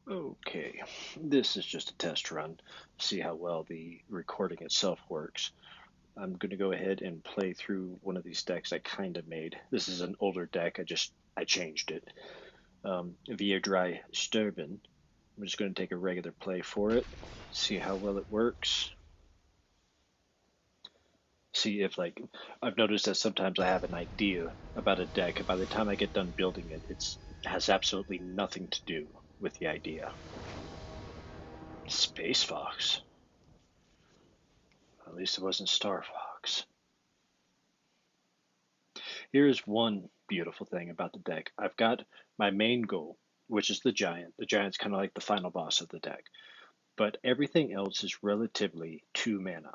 Okay, this is just a test run, see how well the recording itself works. I'm going to go ahead and play through one of these decks I kind of made. This is an older deck, I changed it. Veir, Drei, Sterben. I'm just going to take a regular play for it, see how well it works. See if, like, I've noticed that sometimes I have an idea about a deck, and by the time I get done building it, it has absolutely nothing to do with the idea. Space Fox. At least it wasn't Star Fox. Here's one beautiful thing about the deck. I've got my main goal, which is the Giant. The Giant's kind of like the final boss of the deck. But everything else is relatively 2 mana.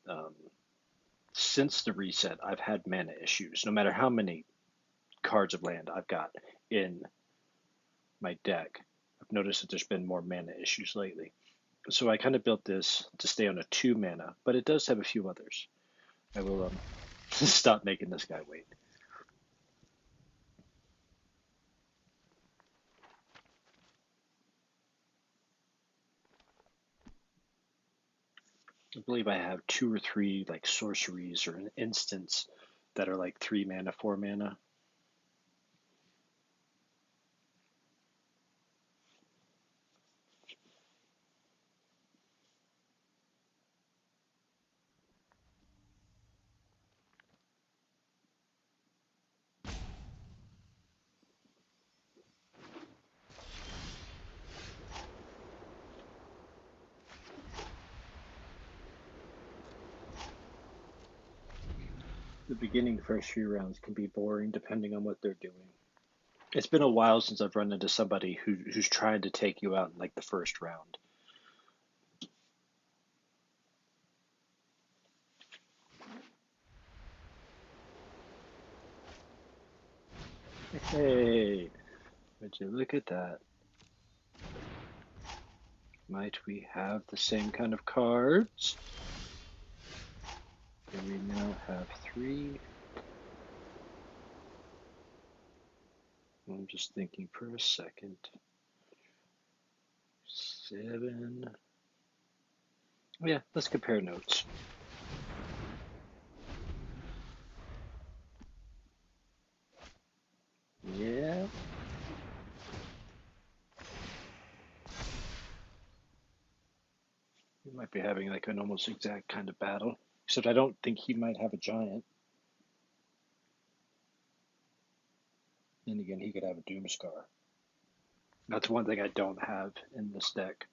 Um, since the reset, I've had mana issues. No matter how many cards of land I've got in my deck, I've noticed that there's been more mana issues lately. So I kind of built this to stay on a 2 mana, but it does have a few others. I will stop making this guy wait. I believe I have 2 or 3 like sorceries or an instants that are like 3 mana, 4 mana. The beginning first few rounds can be boring depending on what they're doing. It's been a while since I've run into somebody who's trying to take you out in like the first round. Hey, would you look at that? Might we have the same kind of cards? And we now have 3. I'm just thinking for a second. 7. Yeah, let's compare notes. Yeah. We might be having like an almost exact kind of battle. Except I don't think he might have a giant. Then again, he could have a Doomscar. That's one thing I don't have in this deck.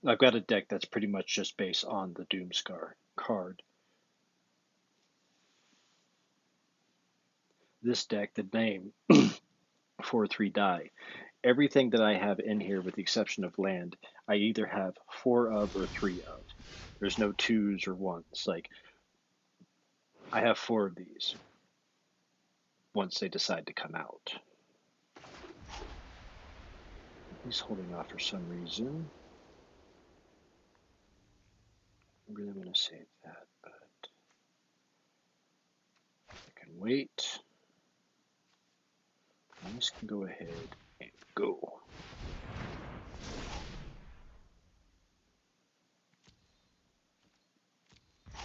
I've got a deck that's pretty much just based on the Doomscar card. This deck, the name 4/3 die. Everything that I have in here, with the exception of land, I either have 4 of or 3 of. There's no 2s or 1s. Like, I have 4 of these once they decide to come out. He's holding off for some reason. I really want to save that, but I can wait. I just can go ahead and go.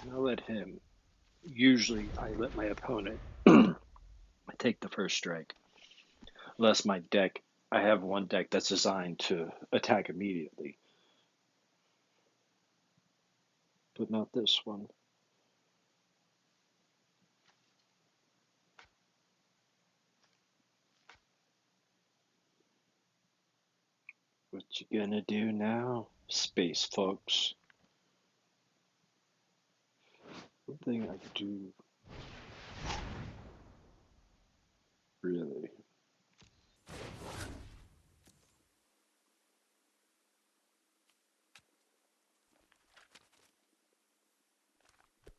And I'll let him. Usually, I let my opponent take the first strike. Unless my deck, I have one deck that's designed to attack immediately, but not this one. What you gonna do now, Space Folks? One thing I do really.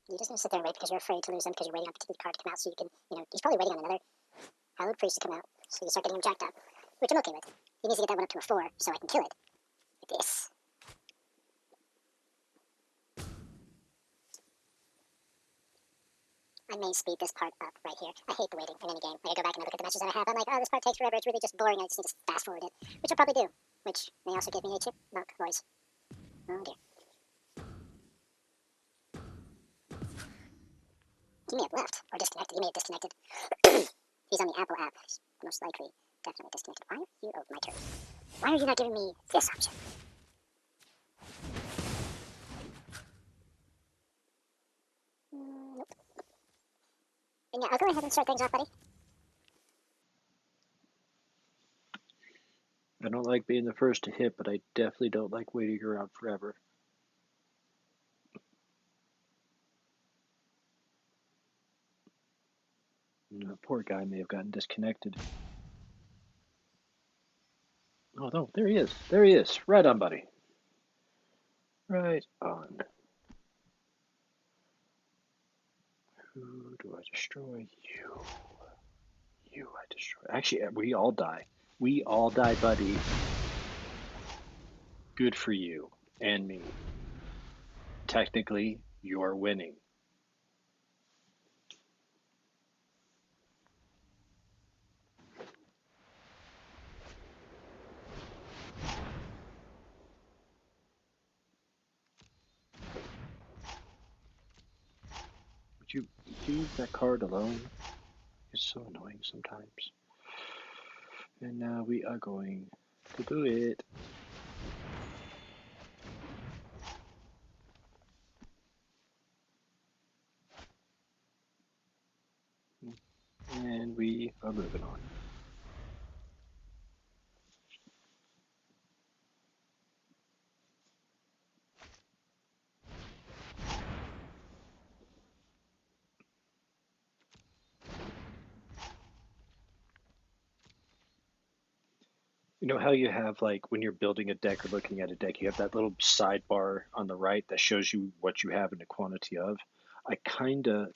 You just need to sit there and wait because you're afraid to lose them because you're waiting on a particular card to come out so you can, he's probably waiting on another Hallowed Priest to come out so you start getting him jacked up, which I'm okay with. He needs to get that one up to a 4 so I can kill it. Like this. I may speed this part up right here. I hate the waiting in any game. Like, I go back and I look at the matches that I have. I'm like, oh, this part takes forever. It's really just boring. I just need to fast forward it, which I'll probably do. Which may also give me a chip milk voice. Oh dear. He may have left or disconnected. He may have disconnected. He's on the Apple app. He's most likely definitely disconnected. Why are you? Oh, my turn. Why are you not giving me this option? Nope. And yeah, I'll go ahead and start things off, buddy. I don't like being the first to hit, but I definitely don't like waiting around forever. The poor guy may have gotten disconnected. Oh, no, there he is. There he is. Right on, buddy. Right on. Who do I destroy? You. You I destroy. Actually, we all die. We all die, buddy. Good for you and me. Technically, you're winning. Would you leave that card alone? It's so annoying sometimes. And now we are going to do it. And we are moving on. You know how you have, like, when you're building a deck or looking at a deck, you have that little sidebar on the right that shows you what you have and the quantity of? I kind of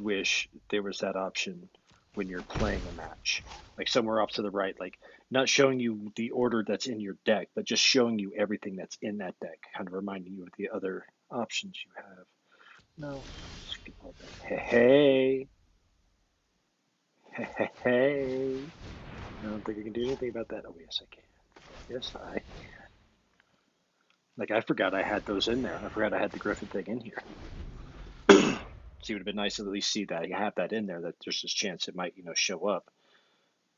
wish there was that option when you're playing a match, like somewhere off to the right, like not showing you the order that's in your deck, but just showing you everything that's in that deck, kind of reminding you of the other options you have. No, skip all that. Hey, hey, hey, hey. I don't think I can do anything about that. Oh, yes, I can. Yes, I. Like, I forgot I had those in there. I forgot I had the Griffin thing in here. So it would have been nice to at least see that you have that in there, that there's this chance it might, show up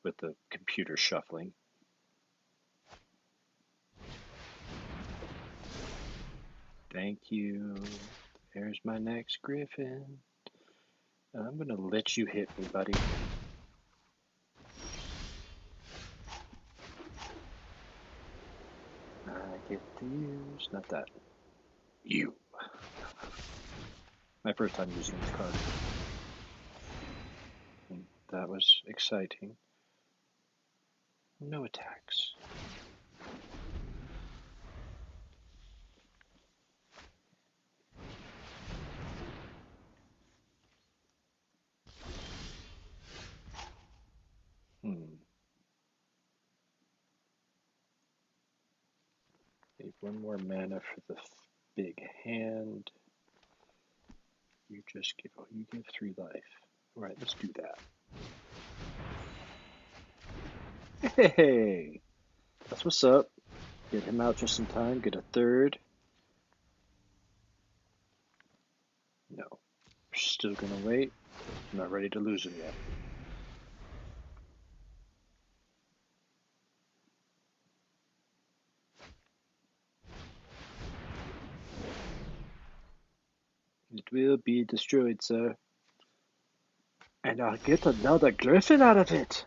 with the computer shuffling. Thank you. There's my next Griffin. I'm going to let you hit me, buddy. I get to use, not that. You. My first time using this card. And that was exciting. No attacks. Need one more mana for the big hand. You give 3 life. All right, let's do that. Hey, that's what's up. Get him out just in time. Get a third. No, we're still gonna wait. I'm not ready to lose him yet. It will be destroyed, sir. And I'll get another Griffin out of it.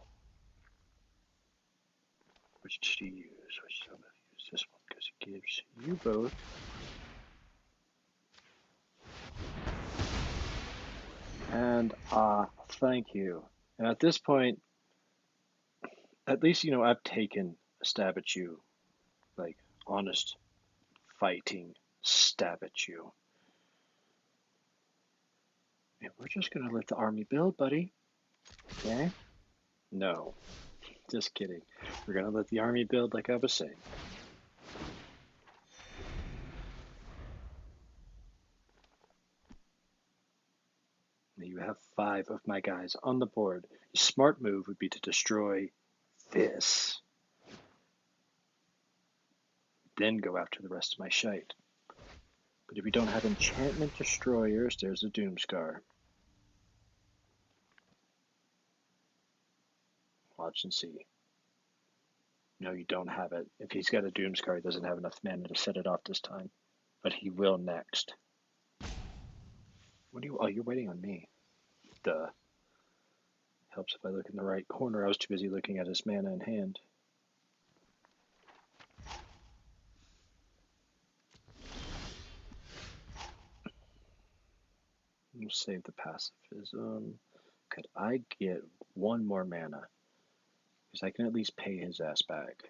Which to use? Which I'm gonna use this one because it gives you both. And thank you. And at this point, at least I've taken a stab at you, like honest fighting stab at you. And we're just gonna let the army build, buddy. Okay? No, just kidding. We're gonna let the army build, like I was saying. You have 5 of my guys on the board. A smart move would be to destroy this. Then go after the rest of my shite. But if you don't have enchantment destroyers, there's a Doomscar. Watch and see. No, you don't have it. If he's got a Doomscar, he doesn't have enough mana to set it off this time. But he will next. What do you... Oh, you're waiting on me. Duh. Helps if I look in the right corner. I was too busy looking at his mana in hand. We'll save the pacifism. Could I get one more mana? Because I can at least pay his ass back.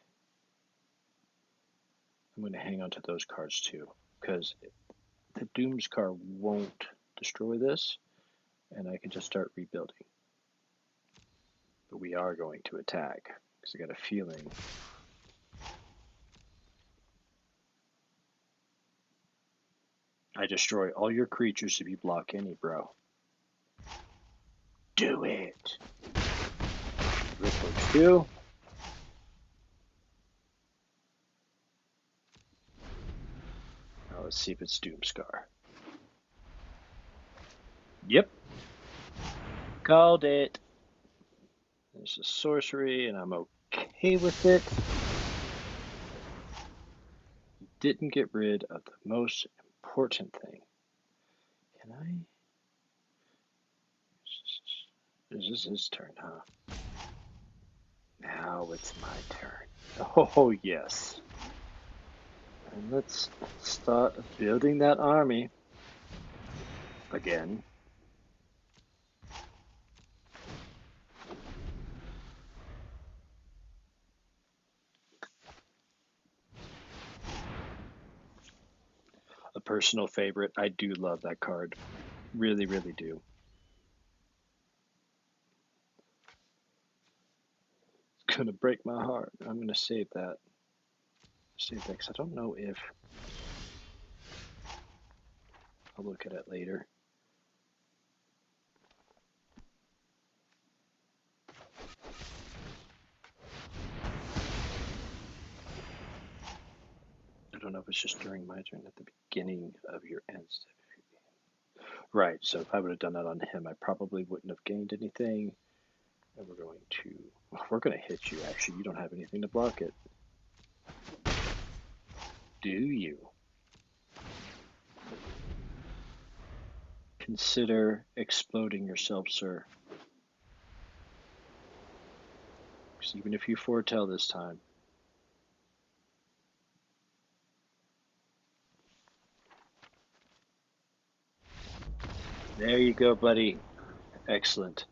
I'm going to hang on to those cards too. Because the Doomscar won't destroy this. And I can just start rebuilding. But we are going to attack. Because I got a feeling. I destroy all your creatures if you block any, bro. Do it! This looks too. Now let's see if it's Doomscar. Yep. Called it. There's a sorcery, and I'm okay with it. Didn't get rid of the most important thing. Can I? This is his turn, huh? Now it's my turn. Oh, yes. And let's start building that army. Again. A personal favorite. I do love that card. Really, really do. It's gonna break my heart. I'm gonna save that. Save that because I don't know if I'll look at it later. I don't know if it's just during my turn at the beginning of your end step. Right, so if I would have done that on him, I probably wouldn't have gained anything. And we're going to hit you, actually. You don't have anything to block it. Do you? Consider exploding yourself, sir. Because even if you foretell this time. There you go, buddy. Excellent.